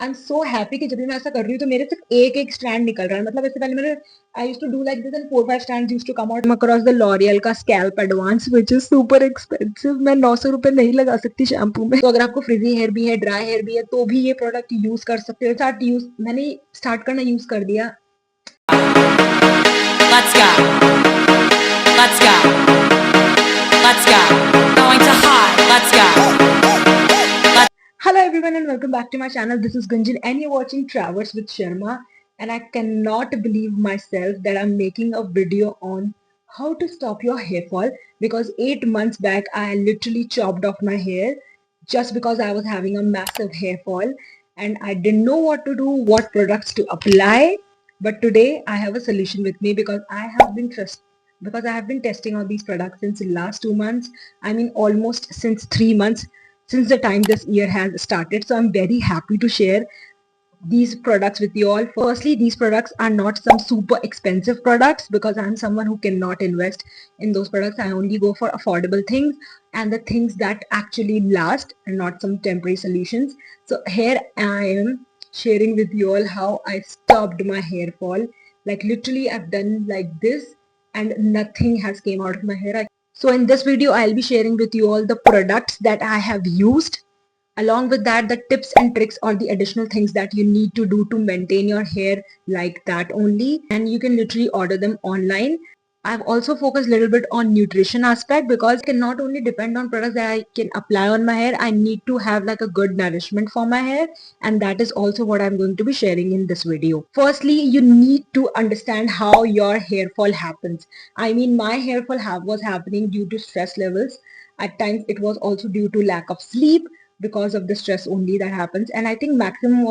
I am so happy कि जब भी मैं ऐसा कर रही हूँ तो मेरे सिर्फ एक एक स्ट्रैंड निकल रहा है। मतलब इससे पहले मैंने I used to do like this and 4-5 strands used to come out across the L'Oreal का scalp advance which is super expensive. मैं 900 रुपए नहीं लगा सकती शैम्पू में। तो अगर आपको फ्रिजी हेयर भी है, ड्राई हेयर भी है, तो भी ये प्रोडक्ट यूज कर सकते हो। मैंने स्टार्ट करना यूज कर दिया। Let's go. Let's go. Let's go. Going to high. Let's go. Hello everyone and welcome back to my channel. This is Gunjan and you're watching Travers with Sharma, and I cannot believe myself that I'm making a video on how to stop your hair fall, because 8 months back I literally chopped off my hair just because I was having a massive hair fall and I didn't know what to do, what products to apply. But today I have a solution with me because I have been testing out these products since the last 2 months. I mean almost since 3 months, since the time this year has started. So I'm very happy to share these products with you all. Firstly, these products are not some super expensive products because I'm someone who cannot invest in those products. I only go for affordable things and the things that actually last and not some temporary solutions. So here I am sharing with you all how I stopped my hair fall. Like literally I've done like this and nothing has came out of my hair. So in this video, I'll be sharing with you all the products that I have used. Along with that, the tips and tricks or the additional things that you need to do to maintain your hair like that only. And you can literally order them online. I've also focused a little bit on nutrition aspect because I can not only depend on products that I can apply on my hair, I need to have like a good nourishment for my hair, and that is also what I'm going to be sharing in this video. Firstly, you need to understand how your hair fall happens. I mean, my hair fall was happening due to stress levels. At times, it was also due to lack of sleep because of the stress only that happens. And I think maximum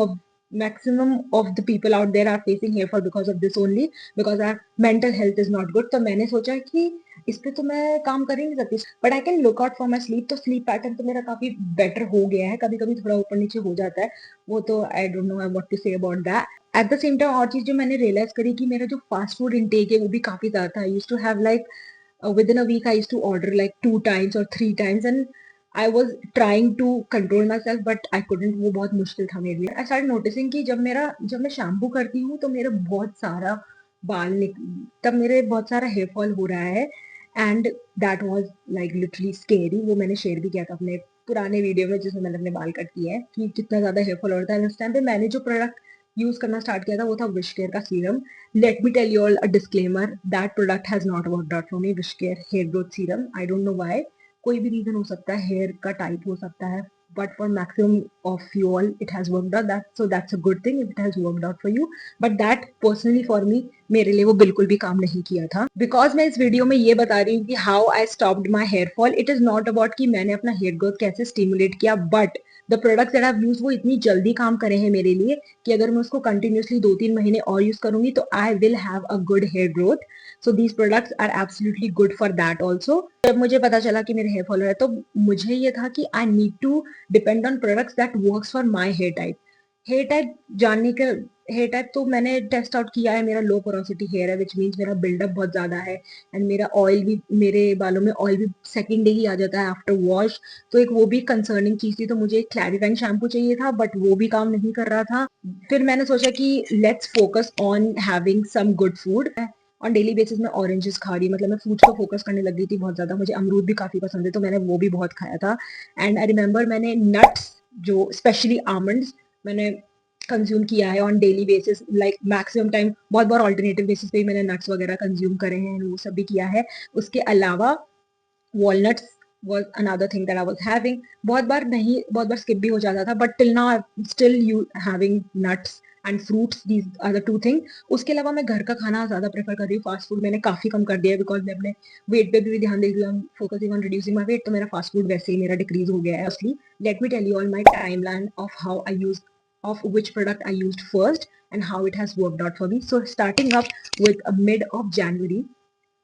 of the people out there are facing hair fall because of this only, because our mental health is not good. तो मैंने सोचा कि इस पे तो मैं काम कर ही नहीं सकती, but I can look out for my sleep. तो स्लीप पैटर्न तो मेरा काफी बेटर हो गया है. कभी कभी थोड़ा ऊपर नीचे हो जाता है, वो तो I don't know what to say about that. At the same time और चीज जो मैंने रियलाइज करी कि मेरा जो फास्ट फूड इनटेक है वो भी काफी ज्यादा था. I used to have like within a week I used to order like 2 times or 3 times, and I was trying to control myself but I couldn't. वो बहुत मुश्किल था मेरे लिए. I started noticing कि जब मैं शैम्पू करती हूँ तो मेरा बहुत सारा तब मेरे बहुत सारा हेयर फॉल हो रहा है. And that was like literally scary. वो मैंने शेयर भी किया था अपने पुराने वीडियो में जिसमें मैंने अपने बाल कट किए हैं कि कितना ज्यादा हेयर फॉल हो रहा था. उस टाइम पे मैंने जो प्रोडक्ट यूज करना स्टार्ट किया था वो था विश केयर का serum. Let me tell you all a disclaimer. That product has not worked out for me. Wishcare hair growth serum. I don't know why. कोई भी रीजन हो सकता है, हेयर का टाइप हो सकता है, but for maximum of you all it has worked out. That's a good thing if it has worked out for you. But that personally for me, मेरे लिए वो बिल्कुल भी काम नहीं किया था. बिकॉज मैं इस वीडियो में ये बता रही हूँ कि how I stopped my hair fall. It is not about कि मैंने अपना हेयर ग्रोथ कैसे स्टिमुलेट किया, but the products that I use वो इतनी जल्दी काम करे हैं मेरे लिए कि अगर मैं उसको कंटिन्यूसली 2-3 महीने और यूज करूंगी तो I will have a good hair growth. So these products are absolutely good for that also. जब मुझे पता चला कि मेरे हेयर फॉल हो रहा है तो मुझे ये था कि I need to depend on products that works for my hair type. Hair type जानने के हेयर टाइप तो मैंने टेस्ट आउट किया है. मेरा लो पोरोसिटी हेयर है, विच मीन्स मेरा बिल्डअप बहुत ज्यादा है, एंड मेरा ऑयल भी, मेरे बालों में ऑयल भी सेकेंड डे ही आ जाता है आफ्टर वॉश. तो एक वो भी कंसर्निंग चीज थी. तो मुझे एक क्लैरिफाइंग शैम्पू चाहिए था बट वो भी काम नहीं कर रहा था. फिर मैंने सोचा कि let's focus on having some good food. On daily basis में ऑरेंजेस खा रही, मतलब मैं फ्रूट्स को फोकस करने लग गई थी बहुत ज्यादा. मुझे अमरूद भी काफी पसंद है तो मैंने वो भी बहुत खाया था. एंड आई रिमेम्बर मैंने नट्स, जो स्पेशली आमंड्स, मैंने कंज्यूम किया है on daily basis. Like maximum time बहुत बार ऑल्टरनेटिव बेसिस पे ही मैंने नट्स वगैरह कंज्यूम करे हैं, वो सब भी किया है. उसके अलावा walnuts was another thing that I was having. बहुत बार skip भी हो जाता था, but till now I'm still having nuts and fruits. These are the two things. उसके अलावा मैं घर का खाना ज्यादा प्रेफर कर रही हूँ. फास्ट फूड मैंने काफी कम कर दिया है बिकॉज मैं अपने वेट पे भी ध्यान दे रही हूँ. Focusing on reducing my weight, तो मेरा फास्ट फूड वैसे ही मेरा डिक्रीज हो गया है. असली let me tell you all my timeline of how I use of which product I used first and how it has worked out for me. So starting up with mid of January,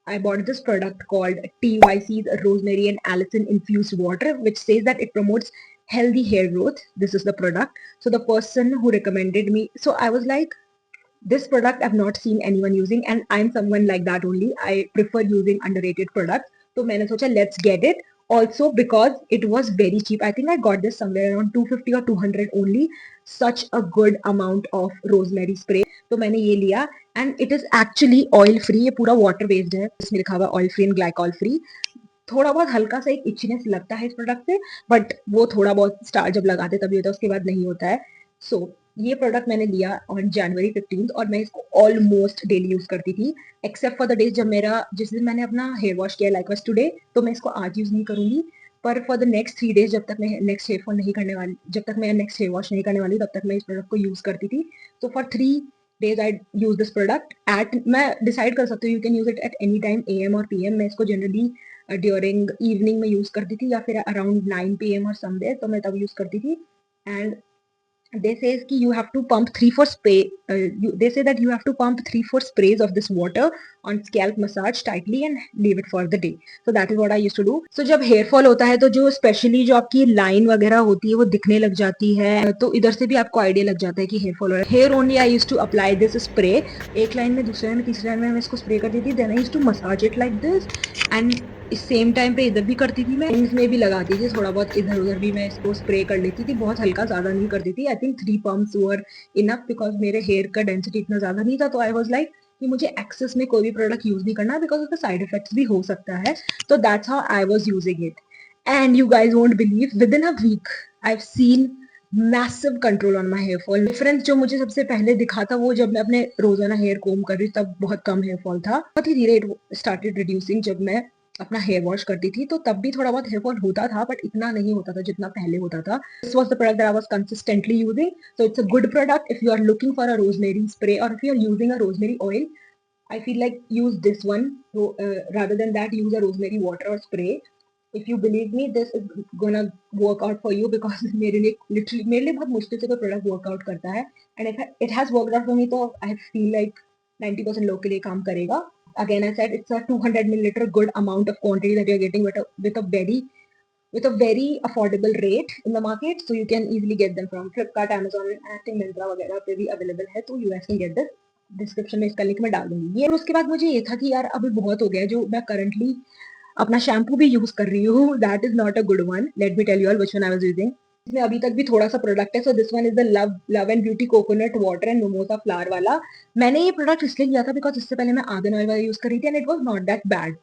I bought this product called TYC's Rosemary and Allicin Infused Water, which says that it promotes healthy hair growth. This is the product. So the person who recommended me, so I was like, this product I've not seen anyone using, and I'm someone like that only. I prefer using underrated products. So मैंने सोचा let's get it. also because it was very cheap. I think I got this somewhere around 250 or 200 only. Such a good amount of rosemary spray. तो मैंने ये लिया and it is actually oil free. ये पूरा water based है. इसमें लिखा हुआ oil free and glycol free. थोड़ा बहुत हल्का सा एक इचनेस लगता है इस प्रोडक्ट से, बट वो थोड़ा बहुत स्टार जब लगाते तभी होता है, उसके बाद नहीं होता है. सो ये प्रोडक्ट मैंने लिया ऑन जनवरी 15 और मैं इसको ऑलमोस्ट डेली यूज करती थी, एक्सेप्ट फॉर द डेज जब मेरा जिस दिन मैंने अपना हेयर वॉश किया लाइक वाज टुडे, तो मैं इसको आज यूज नहीं करूंगी. पर फॉर द नेक्स्ट 3 डेज जब तक मैं नेक्स्ट हेयर फॉल नहीं करने वाली, जब तक मैं नेक्स्ट हेयर वॉश नहीं करने वाली, तब तक मैं इस प्रोडक्ट को यूज करती थी. तो for 3 days I use this product at, मैं डिसाइड कर सकती हूँ, you can use it at any time AM और PM. मैं इसको जनरली ड्यूरिंग इवनिंग में यूज करती थी या फिर अराउंड 9 PM और समवेयर, तो मैं तब यूज करती थी. एंड they says कि you have to pump 3-4 spray, they say that you have to pump 3-4 sprays of this water on scalp, massage tightly and leave it for the day. So that is what I used to do. So जब hair fall होता है तो जो specially जो आपकी line वगैरह होती है वो दिखने लग जाती है, तो इधर से भी आपको आइडिया लग जाता है कि हेयर फॉल हो रहा है. Hair only I use to apply this spray. एक लाइन में, दूसरे लाइन में, तीसरी लाइन में मैं इसको स्प्रे कर देती थी. Then I use to massage it like this and इस सेम टाइम पे इधर भी करती थी, मैं रिंग्स में भी लगाती थी, थोड़ा बहुत इधर उधर भी मैं इसको स्प्रे कर लेती थी. बहुत हल्का, ज्यादा नहीं करती थी. I think 3 pumps were enough because मेरे हेयर का डेंसिटी इतना ज्यादा नहीं था. तो आई वॉज लाइक कि मुझे एक्सेस में कोई भी प्रोडक्ट यूज नहीं करना बिकॉज उसका साइड इफेक्ट्स भी हो सकता है. तो that's how I was using it and you guys won't believe within a week I have seen massive control on my hair fall. Difference जो मुझे सबसे पहले दिखा था वो जब मैं अपने रोजाना हेयर कोम कर रही तब बहुत कम हेयर फॉल था. बहुत ही धीरे इट स्टार्टेड रिड्यूसिंग जब मैं अपना हेयर वॉश करती थी, तो तब भी थोड़ा बहुत हेयर फॉल होता था बट इतना नहीं होता था जितना पहले होता था. This was the product that I was consistently using. So it's a good product if you are looking for a rosemary spray or if you are using a rosemary oil. I feel like use this one. So rather than that, use a rosemary water or spray. If you believe me, this is gonna work out for you because मेरे लिए literally मेरे लिए बहुत मुश्किल से कोई product workout करता है and if it has worked out for me, तो I feel like 90% लोग के लिए काम करेगा. Again, I said it's a 200 milliliter good amount of quantity that you're getting with a very affordable rate in the market, so you can easily get them from Flipkart, Amazon, and I think Myntra वगैरह पे भी available है, तो you guys can get this. Description में इसका link मैं डाल दूंगी. ये उसके बाद मुझे ये था कि यार अभी बहुत हो गया जो मैं करंटली अपना शैम्पू भी यूज कर रही हूँ. That is not a good one. Let me tell you all which one I was using. इसमें अभी तक भी थोड़ा सा प्रोडक्ट है. So this one is the Love and Beauty coconut water and mimosa flower वाला. मैंने ये प्रोडक्ट इसलिए लिया था बिकॉज इससे पहले मैं आर्गन ऑयल वाला यूज कर रही थी and it was not that bad.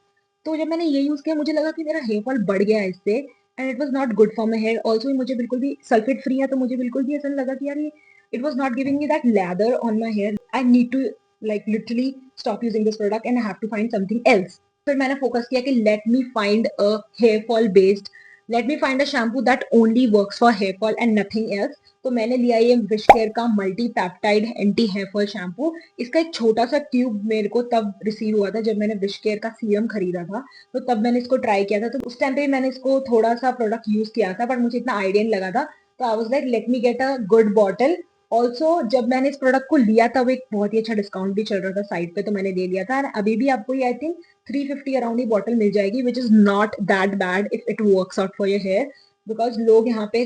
तो जब मैंने ये यूज किया मुझे लगा कि मेरा हेयर फॉल बढ़ गया है इससे and it was not good for my hair. Also मुझे बिल्कुल भी सल्फेट फ्री है तो मुझे बिल्कुल भी ऐसा नहीं लगा कि यार ये it was not giving me that lather on my hair. I need to like literally stop using this product and I have to find something else. फिर मैंने फोकस किया कि let me find a hair fall based, let me find a shampoo that only works for hair fall and nothing else. तो मैंने लिया ये wish care का multi peptide anti hair fall shampoo. इसका एक छोटा सा ट्यूब मेरे को तब रिसीव हुआ था जब मैंने विश केयर का सीरम खरीदा था, तो तब मैंने इसको ट्राई किया था. तो उस टाइम पे मैंने इसको थोड़ा सा प्रोडक्ट यूज किया था बट मुझे इतना आइडिया नहीं लगा था. तो I was like let me get a good bottle. Also जब मैंने इस प्रोडक्ट को लिया तब एक बहुत ही अच्छा डिस्काउंट भी चल रहा था साइट पे, तो मैंने ले लिया था. अभी भी आपको ये आई थिंक 350 अराउंड ही बॉटल मिल जाएगी which is not that bad if it works out for your hair. Because लोग यहाँ पे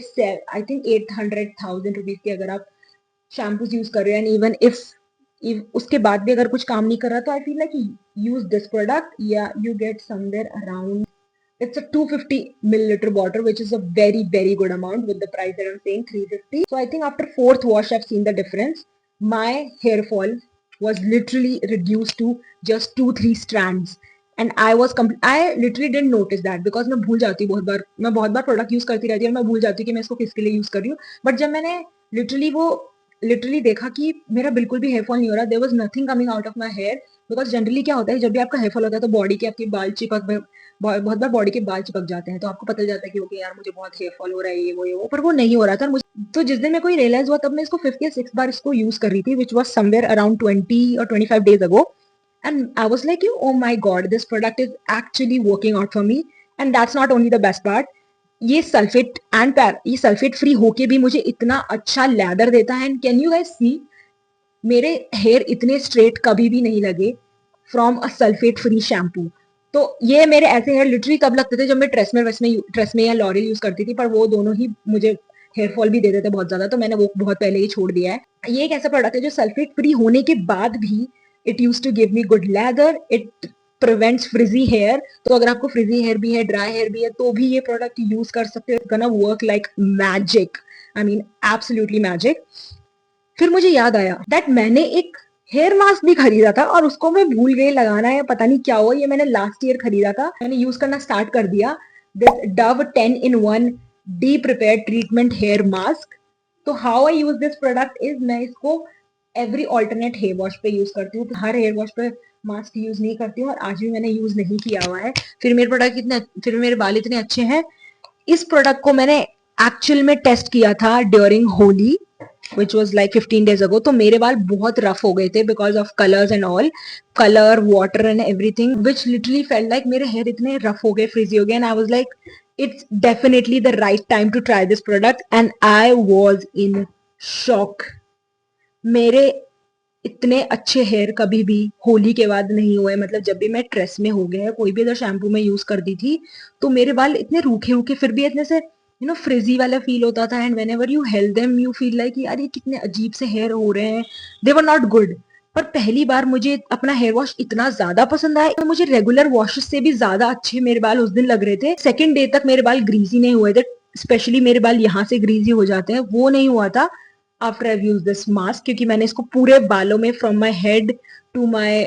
आई थिंक 800,000 रुपीज की अगर आप शैम्पूज यूज कर रहे हैं एंड इवन इफ उसके बाद भी अगर कुछ काम नहीं कर रहा तो I feel like use this product या you get somewhere around. It's a 250 milliliter bottle, which is a very, very good amount with the price that I'm saying 350. So I think after fourth wash, I've seen the difference. My hair fall was literally reduced to just 2-3 strands. And I literally didn't notice that because मैं भूल जाती हूँ मैं बहुत बार product use करती रहती हूँ और मैं भूल जाती हूँ कि मैं इसको किसके लिए यूज कर रही हूँ. बट जब मैंने लिटरली देखा कि मेरा बिल्कुल भी हेयर फॉल नहीं हो रहा, there was nothing coming out of my hair. Because generally क्या होता है जब भी आपका हेयर फॉल होता है तो बॉडी के आपके बाल बहुत बार बॉडी के बाल चिपक जाते हैं तो आपको पता चल जाता है कि ओके यार मुझे बहुत हेयर फॉल हो रहा है ये वो, पर वो नहीं हो रहा था. मुझे तो जिस दिन मेरे को रियलाइज हुआ तब मैं इसको 5th या 6th बार इसको यूज कर रही थी विच वॉज समवेयर अराउंड 20 और 25 days ago. And I was like, oh my god, this product is actually working out for me. And that's not only the best part. ये sulphate free होके भी मुझे इतना अच्छा लैदर देता है. And can you guys सी मेरे hair इतने स्ट्रेट कभी भी नहीं लगे from a sulphate free shampoo. तो ये मेरे ऐसे हेयर लिटरली तब लगते थे जब मैं ट्रेसमे या लॉरियल यूज करती थी, पर वो दोनों ही मुझे हेयर फॉल भी दे देते बहुत ज्यादा, तो मैंने वो बहुत पहले ही छोड़ दिया है. ये एक ऐसा प्रोडक्ट है जो सल्फेट फ्री होने के बाद भी it use to give me good lather. It prevents frizzy hair. तो अगर आपको फ्रिजी हेयर भी है, ड्राई हेयर भी है, तो भी ये प्रोडक्ट यूज कर सकते हो। It's gonna work like magic, I mean absolutely magic. फिर मुझे याद आया दैट मैंने एक हेयर मास्क भी खरीदा था और उसको मैं भूल गई लगाना, या पता नहीं क्या हुआ। ये मैंने लास्ट ईयर खरीदा था, मैंने यूज करना स्टार्ट कर दिया। This Dove 10 in 1 deep repair treatment hair mask. तो how I use this product is, मैं इसको एवरी ऑल्टरनेट हेयर वॉश पे यूज करती हूँ। हर हेयर वॉश पे मास्क यूज नहीं करती हूँ, और आज भी मैंने यूज नहीं किया हुआ है। फिर मेरे बाल इतने अच्छे हैं। इस प्रोडक्ट को मैंने एक्चुअल में टेस्ट किया था during Holi, which was like 15 days ago. तो मेरे बाल बहुत रफ हो गए थे because of colors and all, color, water and everything, which literally felt like मेरे hair इतने रफ हो गए, frizzy हो गए, and I was like, it's definitely the right time to try this product, and I was in shock. मेरे इतने अच्छे hair कभी भी होली के बाद नहीं हुए। मतलब जब भी मैं ट्रेस में हो गया, कोई भी अगर शैम्पू में यूज करती थी, तो मेरे बाल इतने रूखे रूखे फिर भी इतने से फ्रिजी वाला फील होता था। And whenever you held them you feel like यार ये कितने अजीब से हेयर हो रहे हैं, दे वर नॉट गुड। पर पहली बार मुझे अपना हेयर वॉश इतना ज्यादा पसंद आया, तो मुझे रेगुलर वॉशेस से भी ज्यादा अच्छे मेरे बाल उस दिन लग रहे थे। सेकेंड डे तक मेरे बाल ग्रीजी नहीं हुए थे, स्पेशली मेरे बाल यहाँ से ग्रीजी हो जाते हैं, वो नहीं हुआ था after I use this mask. क्योंकि मैंने इसको पूरे बालों में, from my head to my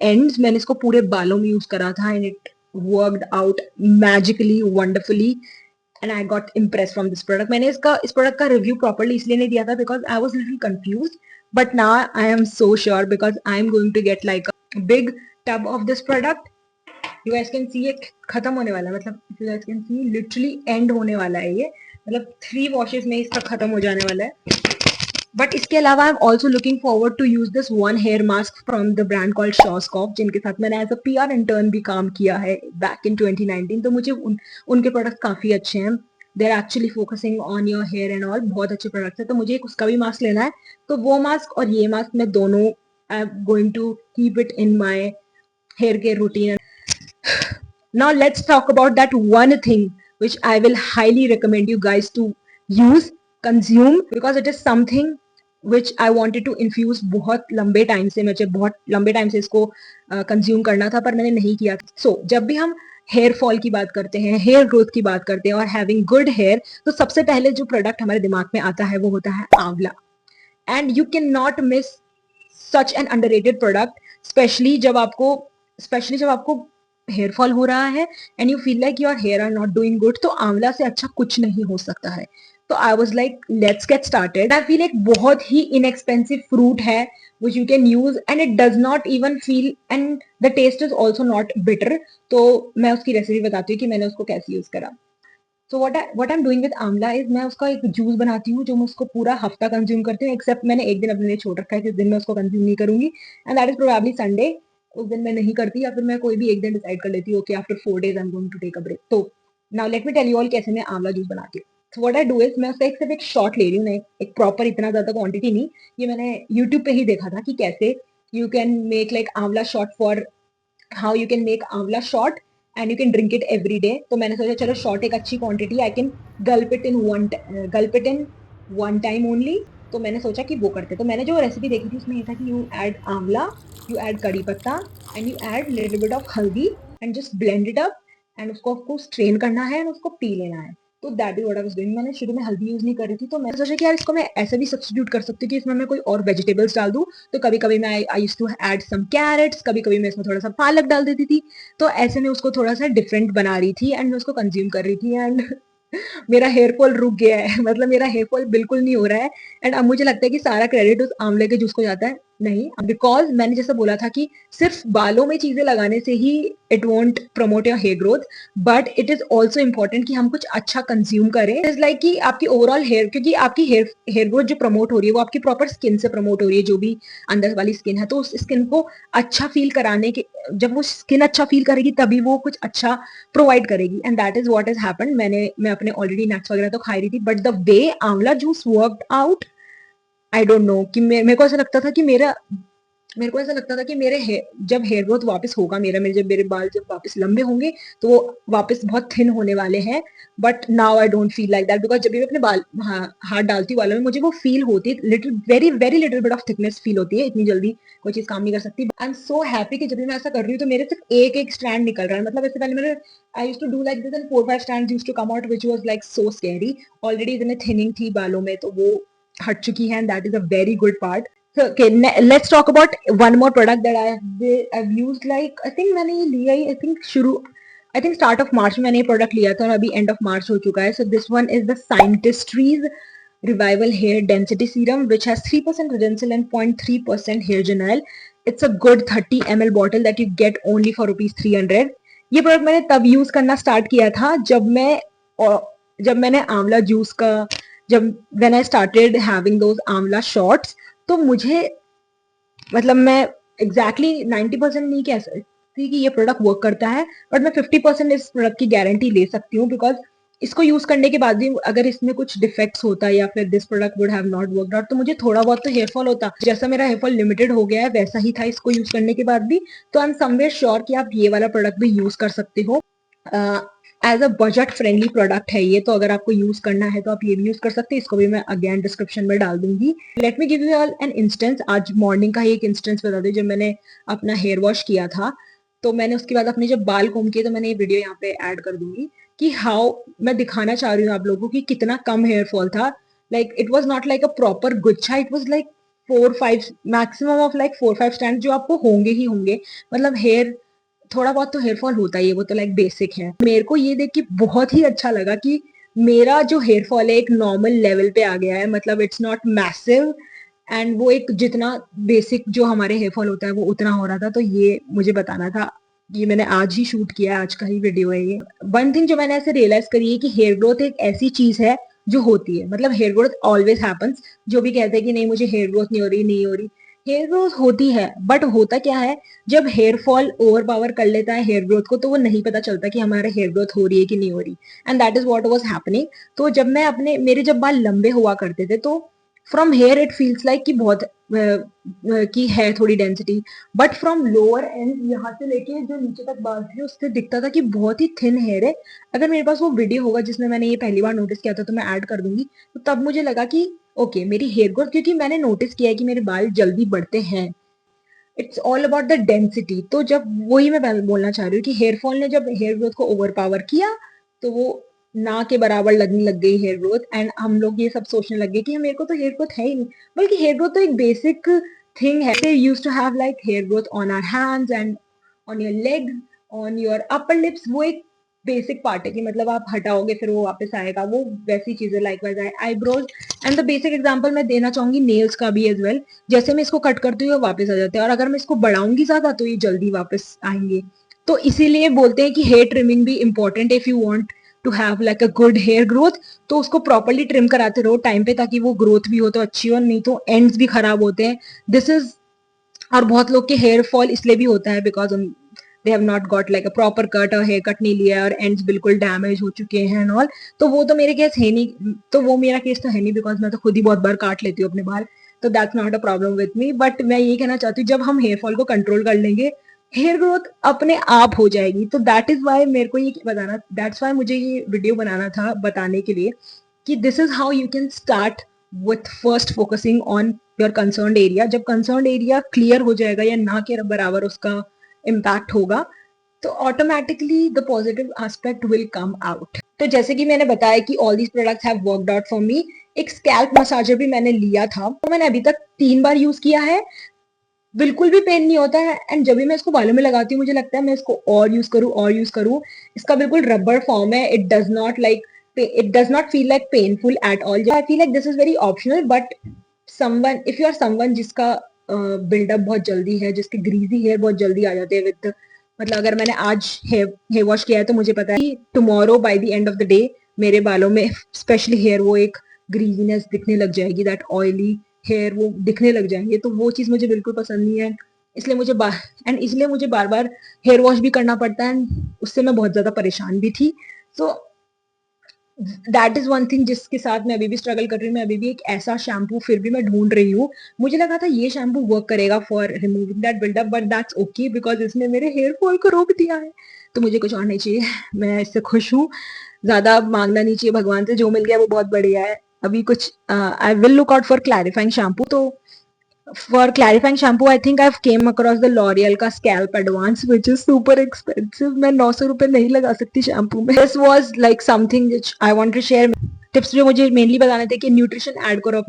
ends, मैंने इसको पूरे बालों में यूज करा था, and it worked out magically wonderfully, and I got impress from this product. मैंने इस प्रोडक्ट का रिव्यू प्रॉपरली इसलिए नहीं दिया था because I was little confuse, but now I am so sure because I am going to get like a big tub of this product. You guys can see ये खत्म होने वाला है, मतलब you guys can see literally end होने वाला है ये, मतलब 3 वॉशेस में इसका खत्म हो जाने वाला है। बट इसके अलावा I am also looking forward to use this one hair mask from the brand called Schwarzkopf, जिनके साथ मैंने एज अ PR इंटर्न भी काम किया है बैक इन 2019। तो मुझे उनके प्रोडक्ट काफी अच्छे हैं। They are actually focusing on your hair and all, बहुत अच्छे प्रोडक्ट्स है। तो मुझे एक उसका भी मास्क लेना है, तो वो मास्क और ये मास्क मैं दोनों I am going to keep it in my hair care routine. Now let's talk about that one thing which I will highly recommend you guys to use, consume, because it is something which I wanted to infuse बहुत लंबे time से, मुझे बहुत लंबे time से इसको consume करना था पर मैंने नहीं किया। सो जब भी हम हेयर फॉल की बात करते हैं, हेयर ग्रोथ की बात करते हैं और हैविंग गुड हेयर, तो सबसे पहले जो प्रोडक्ट हमारे दिमाग में आता है वो होता है amla. And you can not miss such an underrated product, specially जब आपको हेयर फॉल हो रहा है and you feel like your hair are not doing good, तो आंवला से अच्छा कुछ नहीं हो सकता है। तो I was like let's get started. I feel एक बहुत ही इनएक्सपेंसिव फ्रूट है which you can use and it does not even feel and the taste is also not bitter। तो मैं उसकी रेसिपी बताती हूँ कि मैंने उसको कैसे यूज करा। सो what I am doing with आंवला इज, मैं उसका एक जूस बनाती हूँ जो मैं उसको पूरा हफ्ता कंज्यूम करती हूँ, एक्सेप्ट मैंने एक दिन अपने लिए छोड़ रखा है कि इस दिन मैं उसको कंज्यूम नहीं करूंगी, and that is probably Sunday. उस दिन मैं नहीं करती, या फिर मैं कोई भी एक दिन डिसाइड कर लेती हूँ okay after 4 days I am going to take a break. तो now let me tell you all कैसे मैं आंवला जूस बनाती हूँ। So what I do is, मैं उसका सिर्फ एक शॉट ले रही हूँ, एक प्रॉपर इतना ज्यादा क्वांटिटी नहीं। ये मैंने यूट्यूब पे ही देखा था कि कैसे you can make like amla shot for how you can make amla shot and you can drink it every day. तो मैंने सोचा चलो शॉट एक अच्छी quantity, I can gulp it in one time only. तो मैंने सोचा कि वो करते। तो मैंने जो रेसिपी देखी थी उसमें ये था कि you add amla, you add kadi patta and you add little bit of haldi and just blend it up, and उसको आपको स्ट्रेन करना है एंड उसको पी लेना है। तो that is what I was doing. मैंने शुरू में हल्दी यूज नहीं करी थी, तो मैंने सोचा कि यार इसको मैं ऐसे भी सब्स्टिट्यूट कर सकती हूँ कि इसमें मैं कोई और वेजिटेबल्स डाल दूँ। तो कभी कभी मैं I use to add some carrots, कभी कभी मैं इसमें थोड़ा सा पालक डाल देती थी। तो ऐसे में उसको थोड़ा सा डिफरेंट बना रही थी एंड मैं उसको कंज्यूम कर रही थी, एंड मेरा हेयर फॉल रुक गया है। मतलब मेरा हेयर फॉल बिल्कुल नहीं हो रहा है, एंड अब मुझे लगता है कि सारा क्रेडिट उस आंवले के जूस को जाता है। नहीं, बिकॉज मैंने जैसा बोला था कि सिर्फ बालों में चीजें लगाने से ही it won't promote your hair growth, but it is also important कि हम कुछ अच्छा कंज्यूम करें। इज लाइक कि आपकी ओवरऑल हेयर, क्योंकि आपकी हेयर ग्रोथ जो प्रमोट हो रही है वो आपकी प्रॉपर स्किन से प्रमोट हो रही है, जो भी अंदर वाली स्किन है। तो उस स्किन को अच्छा फील कराने के, जब वो स्किन अच्छा फील करेगी तभी वो कुछ अच्छा प्रोवाइड करेगी, and that is what is happened. मैं अपने ऑलरेडी नट्स वगैरह तो खा रही थी, बट द वे आंवला juice worked out, I don't no कि मेरे को ऐसा लगता था कि मेरा मेरे को ऐसा लगता था कि जब हेयर ग्रोथ वापस होगा जब मेरे बाल जब वापस लंबे होंगे तो वो वापस बहुत थिन होने वाले हैं। But now I don't feel like that, because जब भी मैं अपने बाल हाथ डालती हूँ बालों में, मुझे वो फील होती है, little very very little bit of thickness feel होती है। इतनी जल्दी कोई चीज काम नहीं कर सकती। आई एम सो हैप्पी कि जब भी मैं ऐसा कर रही हूँ तो मेरे सिर्फ एक एक स्ट्रैंड निकल रहा है। मतलब इससे पहले मेरे I used to do like this and 4-5 strands used to come out, which was like so scary. Already इतने थिनिंग थी बालों में, तो वो हट चुकी है, and that is a very good part. So, okay, let's talk about one more product that I've used. Like I think मैंने ये लिया ही, I think start of March में मैंने ये product लिया था और अभी end of March हो चुका है. So this one is the Scientistries Revival Hair Density Serum, which has 3% Redensil and 0.3% Hair Gel. It's a good 30 ml bottle that you get only for rupees 300. ये product मैंने तब use करना start किया था जब मैंने आंवला जूस का जब when I started having those आंवला शॉट्स, तो मुझे मतलब मैं एग्जैक्टली 90% नहीं कह सकती कि ये प्रोडक्ट वर्क करता है, बट मैं 50% इस प्रोडक्ट की गारंटी ले सकती हूँ। बिकॉज इसको यूज करने के बाद भी अगर इसमें कुछ डिफेक्ट्स होता या फिर this product would have not worked out, तो मुझे थोड़ा बहुत तो हेयर फॉल होता। जैसा मेरा हेयर फॉल लिमिटेड हो गया है वैसा ही था इसको यूज करने के बाद भी। तो आई एम समवेयर श्योर कि आप ये वाला प्रोडक्ट भी यूज कर सकते हो। As a budget friendly product है ये, तो अगर आपको यूज करना है तो आप ये भी यूज कर सकते हैं। इसको भी मैं अगेन डिस्क्रिप्शन में डाल दूंगी। Let me give you all an instance. आज मॉर्निंग का ही एक इंस्टेंस बता दूं। जब मैंने अपना हेयर वॉश किया था, तो मैंने उसके बाद अपने जब बाल कोम किए, तो मैंने ये वीडियो यहाँ पे ऐड कर दूंगी कि हाउ मैं दिखाना चाह रही हूँ आप लोगों को कि कितना कम हेयर फॉल था। Like it was not like a proper guchha, it was like 4-5, maximum of like 4-5 stand जो आपको होंगे ही होंगे। मतलब हेयर थोड़ा बहुत तो हेयर फॉल होता ही है, वो तो लाइक बेसिक है। मेरे को ये देख के बहुत ही अच्छा लगा कि मेरा जो हेयर फॉल है एक नॉर्मल लेवल पे आ गया है। मतलब इट्स नॉट मैसिव, एंड वो एक जितना बेसिक जो हमारे हेयर फॉल होता है वो उतना हो रहा था। तो ये मुझे बताना था। ये मैंने आज ही शूट किया है, आज का ही वीडियो है ये। वन थिंग जो मैंने ऐसे रियलाइज करी है कि हेयर ग्रोथ एक ऐसी चीज है जो होती है। मतलब हेयर ग्रोथ ऑलवेज हैपन्स। जो भी कहते हैं कि नहीं मुझे हेयर ग्रोथ नहीं हो रही, नहीं हो रही, हेयर ग्रोथ होती है। बट होता क्या है, जब हेयर फॉल ओवर पावर कर लेता है हेयर ग्रोथ को, तो वो नहीं पता चलता कि हमारे हेयर ग्रोथ हो रही है कि नहीं हो रही। And that is what was happening. तो जब मैं अपने मेरे जब बाल लंबे हुआ करते थे, तो from here it feels like कि बहुत की है थोड़ी density, but from lower and यहाँ से लेके जो नीचे तक बाल थे उससे दिखता था कि बहुत ही थिन हेयर है। अगर मेरे पास वो वीडियो होगा जिसमें मैंने ये पहली बार नोटिस किया था, तो मैं ऐड कर दूंगी। तो तब मुझे लगा कि ओके, मेरी हेयर ग्रोथ, क्योंकि मैंने नोटिस किया है कि मेरे बाल जल्दी बढ़ते हैं। It's all about the density. तो जब वही मैं बोलना चाह रही हूँ कि हेयर फॉल ने जब हेयर ग्रोथ को ओवर पावर किया, तो वो ना के बराबर लगने लग गई हेयर ग्रोथ। एंड हम लोग ये सब सोचने लग गए कि मेरे को तो हेयर ग्रोथ है ही नहीं। बल्कि हेयर ग्रोथ तो एक बेसिक थिंग है। They used to have like hair growth on our hands and on your legs, on your upper lips. वो एक बेसिक पार्ट है कि मतलब आप हटाओगे फिर वो वापस आएगा। वो वैसी चीजें like wise eyebrows. And the basic example मैं देना चाहूंगी नेल्स का भी एज वेल। जैसे मैं इसको कट करती हूँ ये वापस आ जाते हैं, और अगर मैं इसको बढ़ाऊंगी ज्यादा तो ये जल्दी वापस आएंगे। तो इसीलिए बोलते हैं कि हेयर ट्रिमिंग भी इंपॉर्टेंट है। If you want to have like a good hair growth, तो उसको प्रॉपरली ट्रिम कराते रहो टाइम पे, ताकि वो ग्रोथ भी हो तो अच्छी हो, नहीं तो एंड्स भी खराब होते हैं। दिस इज और बहुत लोग के हेयर फॉल इसलिए भी होता है because they have not got like a proper cut, और हेयर कट नहीं लिया और एंड्स बिल्कुल डैमेज हो चुके हैं एंड ऑल। तो वो तो मेरे केस है नहीं, तो वो मेरा केस तो है नहीं, बिकॉज मैं तो खुद ही बहुत बार काट लेती हूँ अपने बाल। तो that's not a problem with me. But मैं ये कहना चाहती हूँ, जब हम हेयर फॉल को कंट्रोल कर लेंगे, हेयर ग्रोथ अपने आप हो जाएगी। तो दैट इज वाई मेरे को ये बताना, दैट्स वाई मुझे ये वीडियो बनाना था, बताने के लिए कि this is how you can start with first focusing on your concern area. जब कंसर्न एरिया क्लियर हो जाएगा या ना के बराबर उसका इम्पैक्ट होगा, तो automatically the positive aspect will come out. तो जैसे कि मैंने बताया कि all these products have worked out for me. एक स्कैल्प मसाजर भी मैंने लिया था, तो मैंने अभी तक 3 बार यूज किया है। बिल्कुल भी पेन नहीं होता है। एंड जब भी मैं इसको बालों में लगाती हूँ, मुझे लगता है मैं इसको और यूज करूँ और यूज करूँ। इसका बिल्कुल रबर फॉर्म है। It does not feel like painful at all. I feel like this is very optional, but someone, if you are someone जिसका बिल्डअप बहुत जल्दी है, जिसके ग्रीजी हेयर बहुत जल्दी आ जाते हैं विद, मतलब अगर मैंने आज हेयर वॉश किया है तो मुझे पता है कि tomorrow by the end of the day मेरे बालों में स्पेशली हेयर वो एक ग्रीजीनेस दिखने लग जाएगी, दैट ऑयली हेयर वो दिखने लग जाएंगे। तो वो चीज मुझे बिल्कुल पसंद नहीं है। इसलिए मुझे इसलिए मुझे बार बार हेयर वॉश भी करना पड़ता है। उससे मैं बहुत ज्यादा परेशान भी थी। So that is one thing जिसके साथ मैं अभी भी स्ट्रगल कर रही हूँ। मैं अभी भी एक ऐसा शैम्पू फिर भी मैं ढूंढ रही हूँ। मुझे लगा था ये शैम्पू वर्क करेगा for removing that buildup, but that's okay because इसने मेरे हेयर फॉल को रोक दिया है। तो मुझे कुछ और नहीं चाहिए, मैं इससे खुश हूँ। ज्यादा मांगना नहीं चाहिए भगवान से, जो मिल गया वो बहुत बढ़िया है। अभी कुछ I will look out for clarifying shampoo. तो for clarifying shampoo, I think I've came across the L'Oreal का Scalp Advance, which is super expensive. मैं 900 रुपए नहीं लगा सकती शैम्पू में. This was like something which I want to share. Tips जो मुझे मेनली बताने थे कि न्यूट्रिशन ऐड करो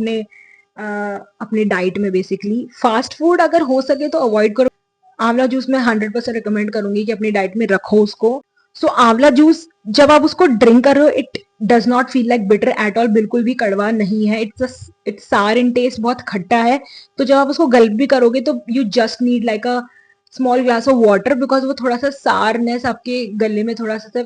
अपने डाइट में। बेसिकली फास्ट फूड अगर हो सके तो अवॉइड करो। आंवला जूस मैं 100% रिकमेंड करूंगी कि अपनी डाइट में रखो उसको। सो आंवला जूस जब आप उसको ड्रिंक कर रहे हो, it does not feel like bitter at all, बिल्कुल भी कड़वा नहीं है। इट्स सार इन टेस्ट, बहुत खट्टा है। तो जब आप उसको गल्प भी करोगे तो you just need like a small glass of water, because वो थोड़ा सा सारनेस आपके गले में थोड़ा सा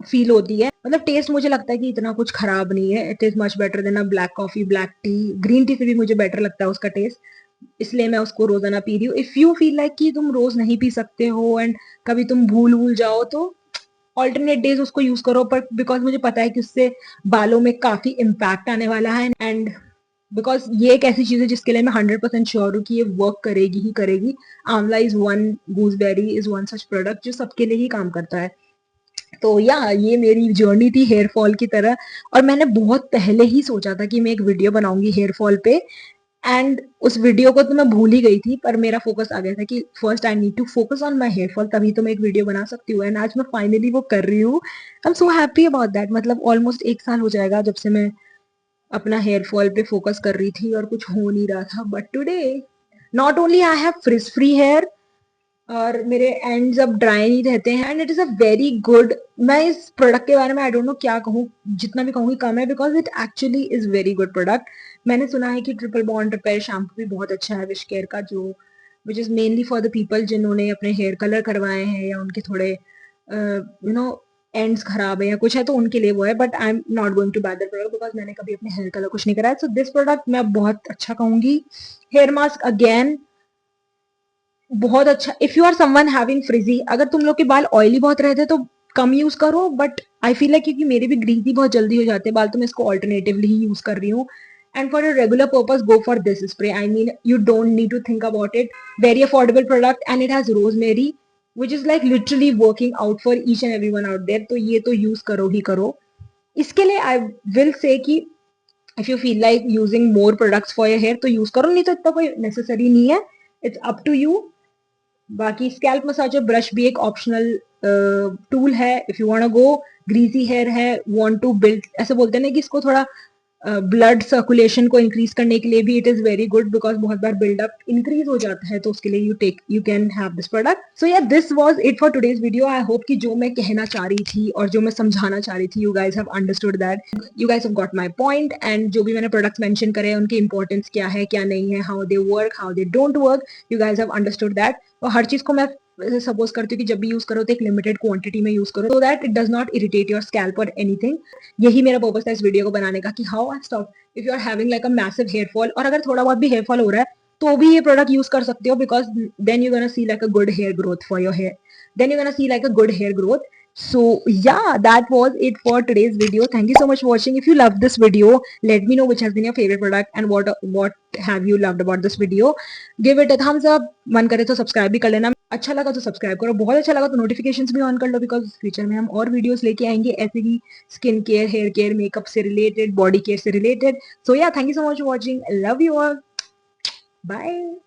फील होती है। मतलब टेस्ट मुझे लगता है कि इतना कुछ खराब नहीं है। It is much better than a black coffee, black T, green tea से भी मुझे बेटर लगता है उसका टेस्ट। इसलिए मैं उसको रोजाना पी रही हूँ। इफ यू फील लाइक कि तुम रोज नहीं पी सकते हो एंड कभी तुम भूल भूल जाओ तो ऑल्टरनेट डेज उसको यूज करो। पर बिकॉज मुझे पता है कि उससे बालों में काफी इम्पैक्ट आने वाला है, एंड बिकॉज ये एक ऐसी चीज है जिसके लिए मैं 100% श्योर हूँ कि ये वर्क करेगी ही करेगी। आंवला is one, gooseberry is one such product जो सबके लिए ही काम करता है। तो या ये मेरी जर्नी थी हेयर फॉल की तरह। और मैंने बहुत पहले ही सोचा था कि मैं एक वीडियो बनाऊंगी हेयर फॉल पे, एंड उस वीडियो को तो मैं भूल ही गई थी। पर मेरा फोकस आ गया था कि first I need to focus on my hair fall, तभी तो मैं एक वीडियो बना सकती हूँ। एंड आज मैं फाइनली वो कर रही हूँ। आई am so happy about that. मतलब ऑलमोस्ट 1 साल हो जाएगा जब से मैं अपना हेयर फॉल पे फोकस कर रही थी और कुछ हो नहीं रहा था। But today not only I have frizz free hair, और मेरे एंड्स अब ड्राई नहीं रहते हैं, and it is a very good. मैं इस प्रोडक्ट के बारे में आई डोंट नो क्या कहूँ, जितना भी कहूँगी कम है, because it actually is very good product. मैंने सुना है कि ट्रिपल बॉन्ड रिपेयर शैम्पू भी बहुत अच्छा है विश केयर का, जो which is mainly for the people जिन्होंने अपने हेयर कलर करवाए हैं या उनके थोड़े यू नो एंड्स खराब है या कुछ है, तो उनके लिए वो है। But I am not going to buy that product because मैंने कभी अपने हेयर कलर कुछ नहीं कराया। सो दिस प्रोडक्ट मैं बहुत अच्छा कहूंगी। हेयर मास्क अगेन बहुत अच्छा। If you are someone having frizzy, अगर तुम लोग के बाल ऑयली बहुत रहते हैं तो कम यूज करो। बट आई फील लाइक क्योंकि मेरे भी ग्रीसी बहुत जल्दी हो जाते हैं बाल, तो मैं इसको ऑल्टरनेटिवली ही यूज कर रही हूँ। And for a regular purpose go for this spray. I mean you don't need to think about it. Very affordable product and it has rosemary which is like literally working out for each and every one out there. तो ये तो use करो ही करो। इसके लिए आई will say कि if you feel like using more products for your hair तो use करो, नहीं तो इतना कोई नेसेसरी नहीं है। It's up to you. बाकी स्कैल्प मसाजर ब्रश भी एक ऑप्शनल टूल है if you want to go. Greasy hair है, वांट टू बिल्ड, ऐसे बोलते हैं ना कि इसको थोड़ा ब्लड सर्कुलेशन को इंक्रीज करने के लिए भी it is very good, because बहुत बार बिल्डअप इंक्रीज हो जाता है, तो उसके लिए you can have this product. So yeah this was it for today's video. I hope कि जो मैं कहना चाह रही थी और जो मैं समझाना चाह रही थी, you guys have understood that, you guys have got my point. And जो भी मैंने प्रोडक्ट्स मेंशन करे हैं उनकी इंपॉर्टेंस क्या है क्या नहीं है, how they work how they don't work, you guys have understood that. और हर चीज को मैं सपोज करती हूँ कि जब भी यूज करो तो एक लिमिटेड क्वांटिटी में यूज करो, so that it does not irritate your scalp और एनीथिंग। यही मेरा पर्पस था इस वीडियो को बनाने का, कि how I stop if you are having like a massive hair fall, और अगर थोड़ा बहुत भी हेयर फॉल हो रहा है तो भी ये प्रोडक्ट यूज कर सकते हो, because then you gonna see like a good hair growth for your hair, then you're gonna see like a good hair growth. So yeah, that was it for today's video. Thank you so much for watching. If you loved this video, let me know which has been your favorite product and what have you loved about this video. Give it a thumbs up. मन करे तो subscribe भी कर लेना। अच्छा लगा तो subscribe करो, बहुत अच्छा लगा तो नोटिफिकेशंस भी ऑन कर लो, बिकॉज फ्यूचर में हम और वीडियोस लेके आएंगे ऐसे ही skin care, hair care, makeup से रिलेटेड, बॉडी केयर से related. So yeah, thank you so much for watching. Love you all. Bye.